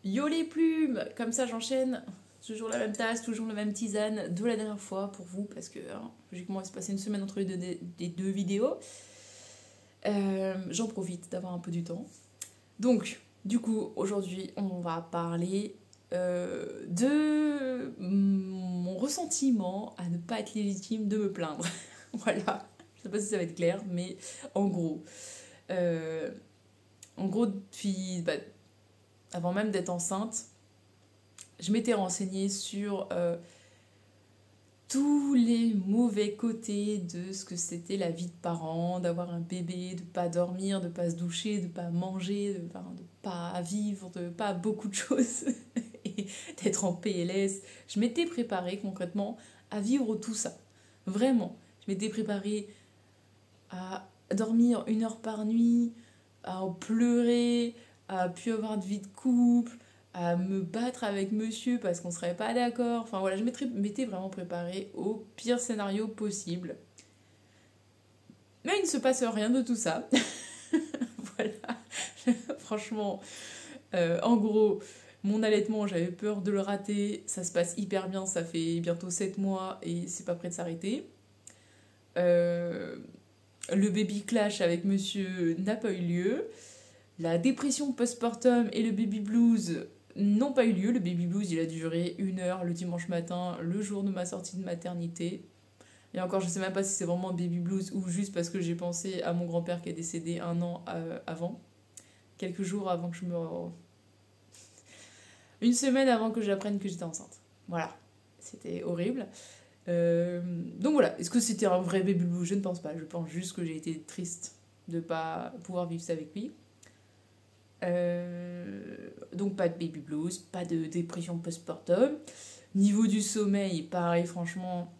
Yo les plumes! Comme ça j'enchaîne. Toujours la même tasse, toujours la même tisane de la dernière fois pour vous, parce que logiquement il va se passer une semaine entre les deux vidéos. J'en profite d'avoir un peu du temps. Donc, du coup, aujourd'hui on va parler de mon ressentiment à ne pas être légitime de me plaindre. Voilà. Je sais pas si ça va être clair, mais en gros. Euh, depuis, avant même d'être enceinte, je m'étais renseignée sur tous les mauvais côtés de ce que c'était la vie de parent, d'avoir un bébé, de pas dormir, de pas se doucher, de pas manger, de pas vivre, de pas beaucoup de choses, et d'être en PLS. Je m'étais préparée concrètement à vivre tout ça. Vraiment. Je m'étais préparée à dormir 1 heure par nuit, à en pleurer, à plus avoir de vie de couple, à me battre avec monsieur parce qu'on serait pas d'accord. Enfin voilà, je m'étais vraiment préparée au pire scénario possible. Mais il ne se passe rien de tout ça. Voilà. Franchement, en gros, mon allaitement, j'avais peur de le rater. Ça se passe hyper bien, ça fait bientôt 7 mois et c'est pas prêt de s'arrêter. Le baby clash avec monsieur n'a pas eu lieu. La dépression postpartum et le baby blues n'ont pas eu lieu. Le baby blues, il a duré 1 heure le dimanche matin, le jour de ma sortie de maternité. Et encore, je sais même pas si c'est vraiment un baby blues ou juste parce que j'ai pensé à mon grand-père qui est décédé 1 an avant. Quelques jours avant que je me... Une semaine avant que j'apprenne que j'étais enceinte. Voilà. C'était horrible. Donc voilà. Est-ce que c'était un vrai baby blues? Je ne pense pas. Je pense juste que j'ai été triste de pas pouvoir vivre ça avec lui. Donc pas de baby blues, pas de dépression postpartum. Niveau du sommeil, pareil, franchement.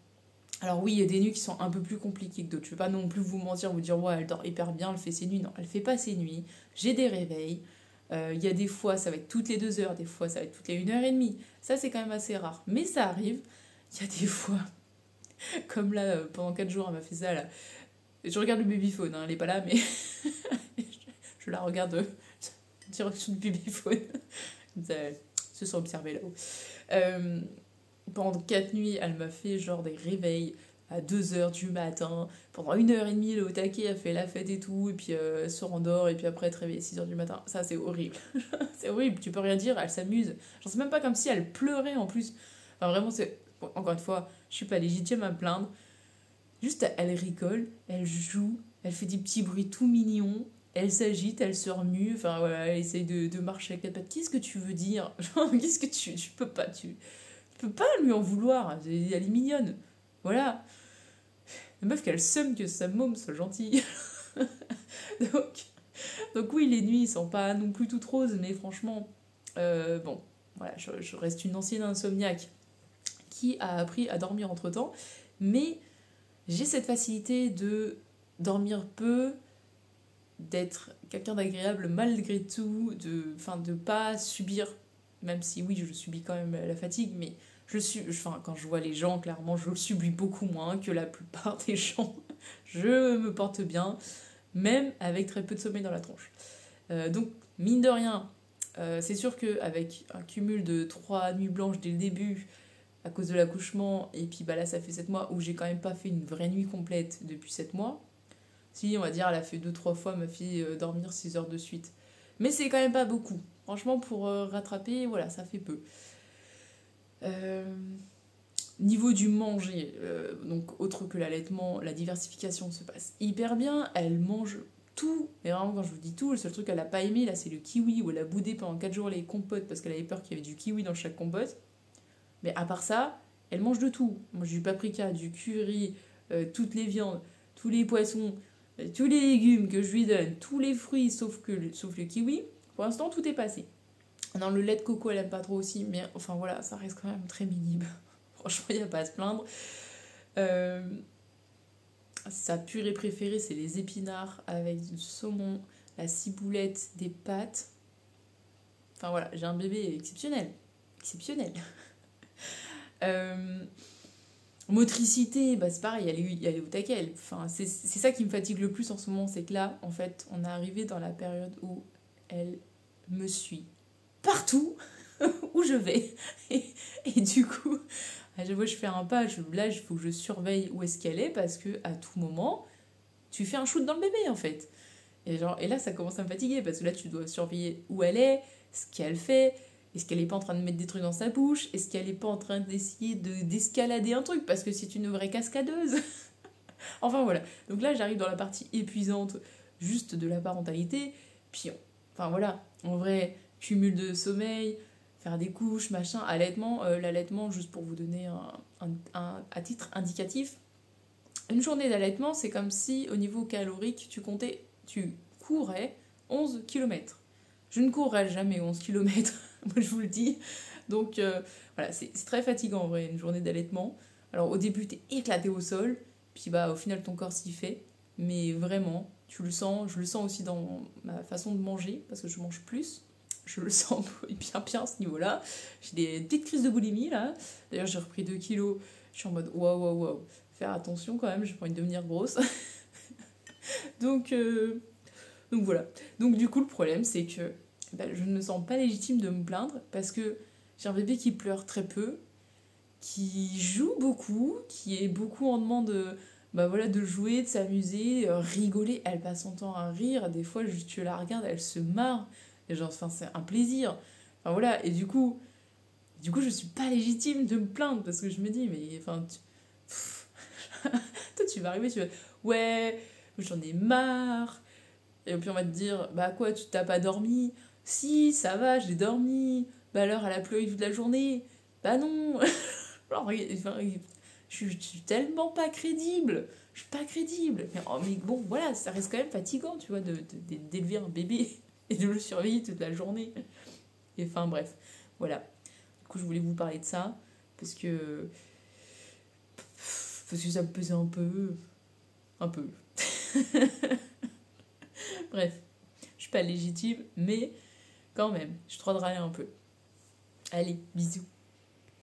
Alors oui, il y a des nuits qui sont un peu plus compliquées que d'autres. Je vais pas non plus vous mentir, vous dire ouais, elle dort hyper bien, elle fait ses nuits. Non, elle fait pas ses nuits. J'ai des réveils. Il y a des fois, ça va être toutes les 2 heures, des fois, ça va être toutes les 1 heure et demie. Ça, c'est quand même assez rare. Mais ça arrive. Il y a des fois, comme là, pendant 4 jours, elle m'a fait ça. Là. Je regarde le babyphone, hein, elle est pas là, mais je la regarde direction du babyphone. Se sont observés là-haut. Pendant 4 nuits, elle m'a fait genre des réveils à 2 heures du matin. Pendant 1 heure et demie, elle est au taquet, elle fait la fête et tout. Et puis elle se rendort et puis après elle te réveille à 6 heures du matin. Ça, c'est horrible. C'est horrible, tu peux rien dire, elle s'amuse. Genre, c'est même pas comme si elle pleurait en plus. Enfin, vraiment, c'est. Bon, encore une fois, je suis pas légitime à me plaindre. Juste, elle rigole, elle joue, elle fait des petits bruits tout mignons. Elle s'agite, elle se remue, enfin voilà, elle essaye de marcher avec la patte. Qu'est-ce que tu veux dire? Genre, qu'est-ce que tu peux pas, tu peux pas lui en vouloir, elle est mignonne. Voilà. La meuf qu'elle somme que sa môme soit gentille. donc, donc oui, les nuits sont pas non plus toutes roses, mais franchement, bon, voilà, je reste une ancienne insomniaque qui a appris à dormir entre-temps, mais j'ai cette facilité de dormir peu, d'être quelqu'un d'agréable malgré tout, de pas subir, même si oui, je subis quand même la fatigue, mais quand je vois les gens, clairement, je le subis beaucoup moins que la plupart des gens. Je me porte bien, même avec très peu de sommeil dans la tronche. Donc, mine de rien, c'est sûr qu'avec un cumul de 3 nuits blanches dès le début, à cause de l'accouchement, et puis bah là, ça fait 7 mois où j'ai quand même pas fait une vraie nuit complète depuis 7 mois. Si, on va dire, elle a fait 2-3 fois ma fille dormir 6 heures de suite. Mais c'est quand même pas beaucoup. Franchement, pour rattraper, voilà, ça fait peu. Niveau du manger, donc autre que l'allaitement, la diversification se passe hyper bien. Elle mange tout, mais vraiment quand je vous dis tout, le seul truc qu'elle a pas aimé là c'est le kiwi, où elle a boudé pendant 4 jours les compotes parce qu'elle avait peur qu'il y avait du kiwi dans chaque compote. Mais à part ça, elle mange de tout. Elle mange du paprika, du curry, toutes les viandes, tous les poissons, tous les légumes que je lui donne, tous les fruits sauf le kiwi. Pour l'instant tout est passé. Non, le lait de coco elle aime pas trop aussi, mais enfin voilà, ça reste quand même très minime. Franchement, il n'y a pas à se plaindre. Sa purée préférée, c'est les épinards avec du saumon, la ciboulette, des pâtes. Enfin voilà, j'ai un bébé exceptionnel. Exceptionnel. Motricité, bah c'est pareil, elle est au taquet. Enfin, c'est ça qui me fatigue le plus en ce moment, c'est que là, en fait, on est arrivé dans la période où elle me suit partout. où je vais. Et du coup, à chaque fois que je fais un pas, là, il faut que je surveille où est-ce qu'elle est parce que à tout moment, tu fais un shoot dans le bébé en fait. Et là, ça commence à me fatiguer parce que là, tu dois surveiller où elle est, ce qu'elle fait. Est-ce qu'elle est pas en train de mettre des trucs dans sa bouche? Est-ce qu'elle est pas en train d'essayer d'escalader un truc? Parce que c'est une vraie cascadeuse. Enfin voilà. Donc là, j'arrive dans la partie épuisante juste de la parentalité. Puis, enfin voilà, en vrai, cumul de sommeil, faire des couches, machin, allaitement. L'allaitement, juste pour vous donner à titre indicatif, une journée d'allaitement, c'est comme si au niveau calorique, tu courais 11 km. Je ne courrai jamais 11 km, moi je vous le dis. Donc voilà, c'est très fatigant en vrai, une journée d'allaitement. Alors au début, t'es éclaté au sol, puis bah au final, ton corps s'y fait. Mais vraiment, tu le sens, je le sens aussi dans ma façon de manger, parce que je mange plus. Je le sens bien à ce niveau-là. J'ai des petites crises de boulimie là. D'ailleurs, j'ai repris 2 kilos. Je suis en mode waouh. Faire attention quand même, j'ai pas envie de devenir grosse. donc, donc voilà. Donc du coup, le problème, c'est que je ne me sens pas légitime de me plaindre parce que j'ai un bébé qui pleure très peu, qui joue beaucoup, qui est beaucoup en demande de jouer, de s'amuser, rigoler. Elle passe son temps à rire. Des fois, juste tu la regardes, elle se marre. Et genre, enfin, c'est un plaisir. Enfin voilà. Et du coup, je suis pas légitime de me plaindre parce que je me dis, mais enfin, toi, tu vas arriver, tu vas, ouais, j'en ai marre. Et puis on va te dire, bah quoi, tu t'as pas dormi? Si, ça va, j'ai dormi. Bah alors, elle a pleuré toute la journée. Bah non. Genre, enfin, je suis tellement pas crédible. Je suis pas crédible. Mais bon, voilà, ça reste quand même fatigant, tu vois, d'élever un bébé et de le surveiller toute la journée. Et enfin, bref, voilà. Du coup, je voulais vous parler de ça parce que ça me pesait un peu. Un peu. Bref, je suis pas légitime, mais quand même, j'ai le droit de râler un peu. Allez, bisous.